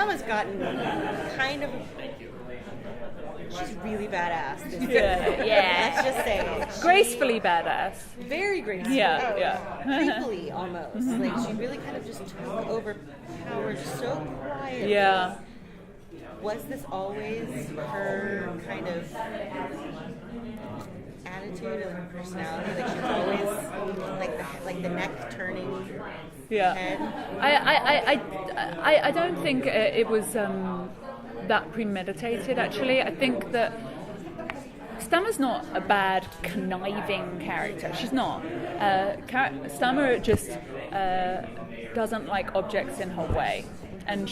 Stahma's gotten kind of. She's really badass. Yeah. Let's just say it. Gracefully badass. Very graceful. Yeah. Creepily almost. Like she really kind of just took over power so quietly. Yeah. Was this always her kind of attitude and her personality? Like she's always like the neck turning head? I don't think it was that premeditated, actually. I think that Stahma's not a bad, conniving character. She's not. Stahma just doesn't like objects in her way. And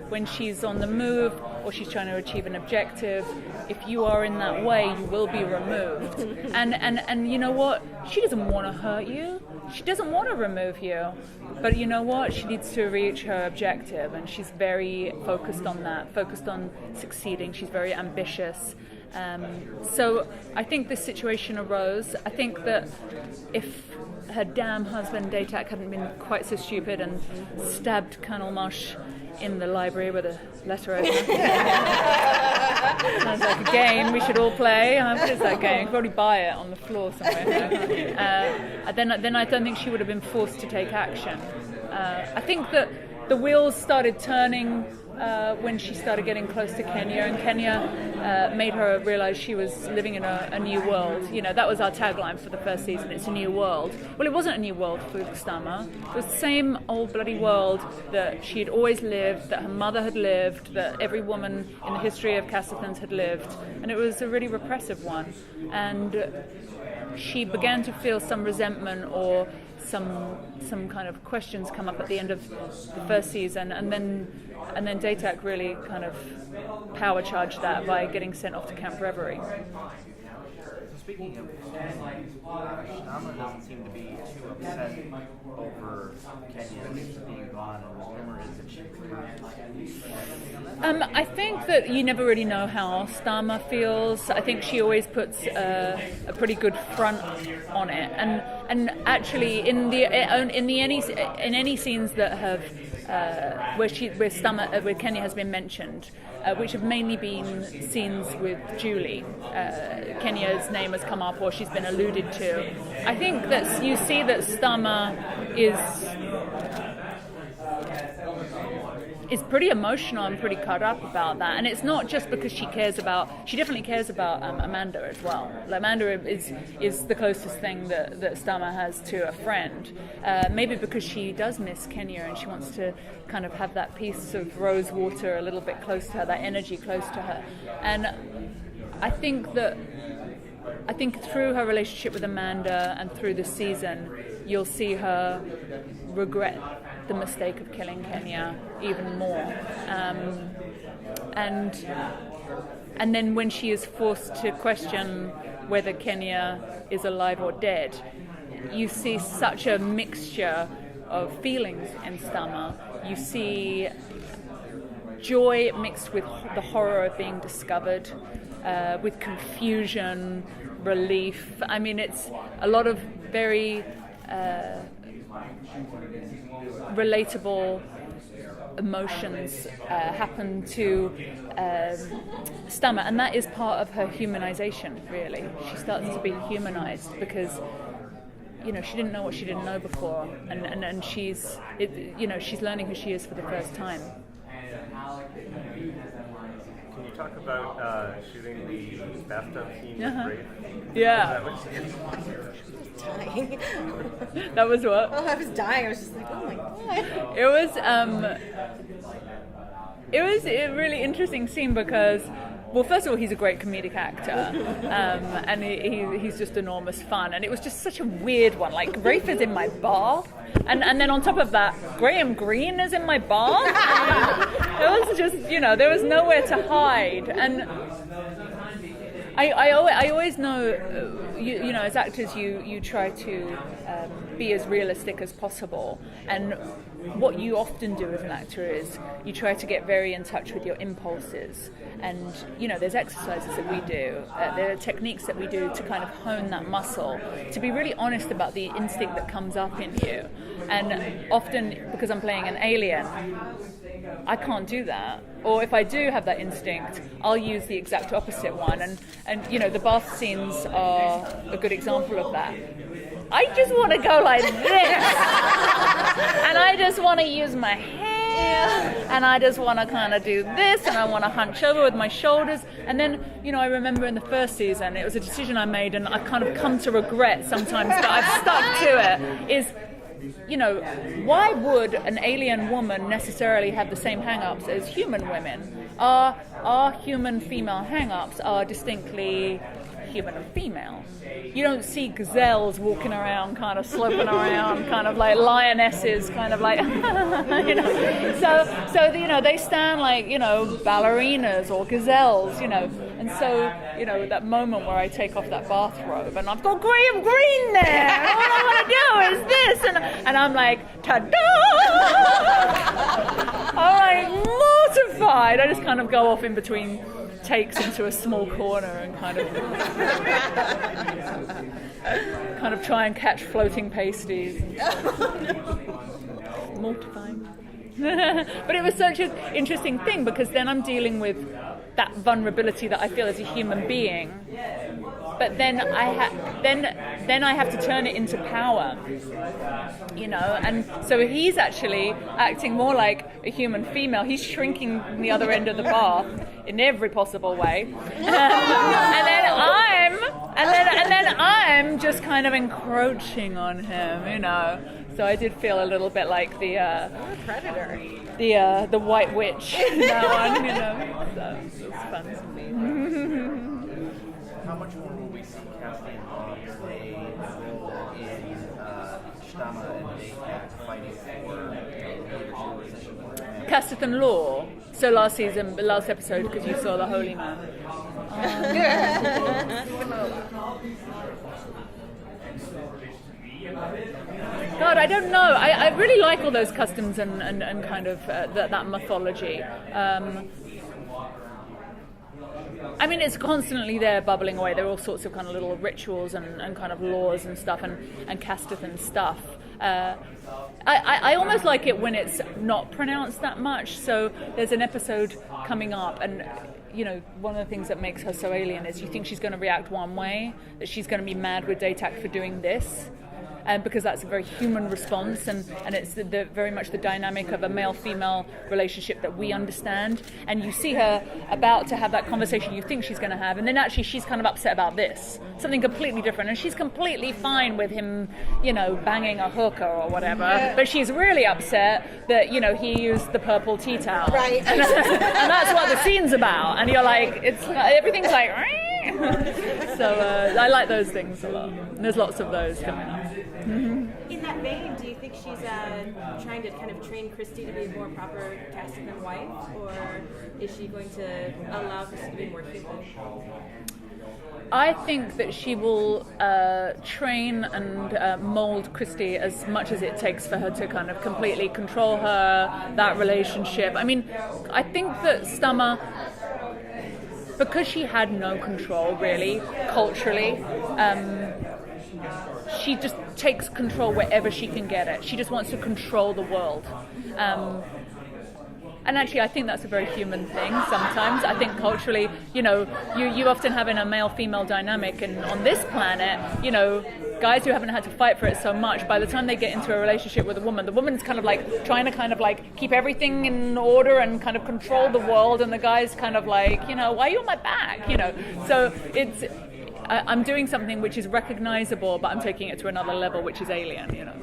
when she's on the move or she's trying to achieve an objective, if you are in that way, you will be removed. And you know what? She doesn't want to hurt you. She doesn't want to remove you. But you know what? She needs to reach her objective, and she's very focused on that, focused on succeeding. She's very ambitious. So I think this situation arose. I think that if her damn husband Datak hadn't been quite so stupid and stabbed Colonel Mosh in the library with a letter opener. Sounds like a game we should all play. What is that game? You could probably buy it on the floor somewhere. Then I don't think she would have been forced to take action. I think that the wheels started turning when she started getting close to Kenya, and Kenya made her realize she was living in a new world. You know, that was our tagline for the first season, it's a new world. Well, it wasn't a new world for Stahma. It was the same old bloody world that she had always lived, that her mother had lived, that every woman in the history of Cassithans had lived, and it was a really repressive one. And she began to feel some resentment or some kind of questions come up at the end of the first season, and then Datak really kind of power charged that by getting sent off to Camp Reverie. Speaking of Stahma doesn't seem to be too upset over Kenya being gone, and the rumor is that she I think that you never really know how Stahma feels. I think she always puts a pretty good front on it, and actually in any scenes that have where Kenya has been mentioned, which have mainly been scenes with Julie. Kenya's name has come up or she's been alluded to. I think that you see that Stahma is pretty emotional and pretty cut up about that, and it's not just because she definitely cares about Amanda as well. Amanda is the closest thing that Stahma has to a friend, maybe because she does miss Kenya and she wants to kind of have that piece of rose water a little bit close to her, that energy close to her. And I think through her relationship with Amanda and through the season, you'll see her regret the mistake of killing Kenya even more. And then when she is forced to question whether Kenya is alive or dead, you see such a mixture of feelings in Stahma. You see joy mixed with the horror of being discovered, with confusion, relief. I mean, it's a lot of very relatable emotions happen to Stahma, and that is part of her humanization, really. She starts to be humanized because she didn't know what she didn't know before, and she's learning who she is for the first time. Can you talk about shooting the bathtub scene with Rafe? Yeah. Dying. That was what? Oh, I was dying. I was just like, oh my god. It was a really interesting scene because, well, first of all, he's a great comedic actor, and he's just enormous fun. And it was just such a weird one. Like, Rafe is in my bath, and then on top of that, Graham Greene is in my bath. It was just, there was nowhere to hide. And I always know, as actors, you try to be as realistic as possible. And what you often do as an actor is you try to get very in touch with your impulses. And, there's exercises that we do, there are techniques that we do to kind of hone that muscle, to be really honest about the instinct that comes up in you. And often, because I'm playing an alien, I can't do that. Or if I do have that instinct, I'll use the exact opposite one. And you know, the bath scenes are a good example of that. I just want to go like this. And I just want to use my hands. And I just want to kind of do this. And I want to hunch over with my shoulders. And then, you know, I remember in the first season, it was a decision I made, and I've kind of come to regret sometimes, but I've stuck to it, is, you know, why would an alien woman necessarily have the same hang-ups as human women? Our human female hang-ups are distinctly human and female. You don't see gazelles walking around, kind of sloping around, kind of like lionesses, kind of like, you know. So you know, they stand like, you know, ballerinas or gazelles, you know. And so, you know, that moment where I take off that bathrobe and I've got Graham Greene there, and all I want to do is this, and I'm like, ta-da! I'm like mortified. I just kind of go off in between takes into a small corner and kind of try and catch floating pasties. Mortifying. But it was such an interesting thing, because then I'm dealing with that vulnerability that I feel as a human being, but then I have to turn it into power, you know. And so he's actually acting more like a human female. He's shrinking the other end of the bath in every possible way, and then I'm just kind of encroaching on him, you know. So I did feel a little bit like the predator, the white witch in that one, you know. So it was fun. How much more will we see Cassian play a role in Stahma and Defiance fighting for leadership position? Castathan Law. So last episode, because you saw the Holy Man. God, I don't know. I really like all those customs and kind of that mythology. I mean, it's constantly there bubbling away. There are all sorts of kind of little rituals and kind of laws and stuff and Castathan stuff. I almost like it when it's not pronounced that much. So there's an episode coming up, and you know, one of the things that makes her so alien is you think she's going to react one way, that she's going to be mad with Datac for doing this. Because that's a very human response, and it's the very much the dynamic of a male-female relationship that we understand. And you see her about to have that conversation you think she's going to have, and then actually she's kind of upset about this, something completely different, and she's completely fine with him, you know, banging a hooker or whatever, but she's really upset that, you know, he used the purple tea towel. Right. And that's what the scene's about, and you're like, everything's like... So I like those things a lot. And there's lots of those coming up. In that vein, do you think she's trying to kind of train Christy to be a more proper Castathan wife, or is she going to allow Christy to be more human? I think that she will train and mold Christy as much as it takes for her to kind of completely control her, that relationship. I mean, I think that Stahma, because she had no control really culturally, she just takes control wherever she can get it. She just wants to control the world. And actually, I think that's a very human thing sometimes. I think culturally, you know, you often have in a male-female dynamic, and on this planet, you know, guys who haven't had to fight for it so much, by the time they get into a relationship with a woman, the woman's kind of like trying to kind of like keep everything in order and kind of control the world, and the guy's kind of like, you know, why are you on my back, you know? So I'm doing something which is recognizable, but I'm taking it to another level, which is alien, you know.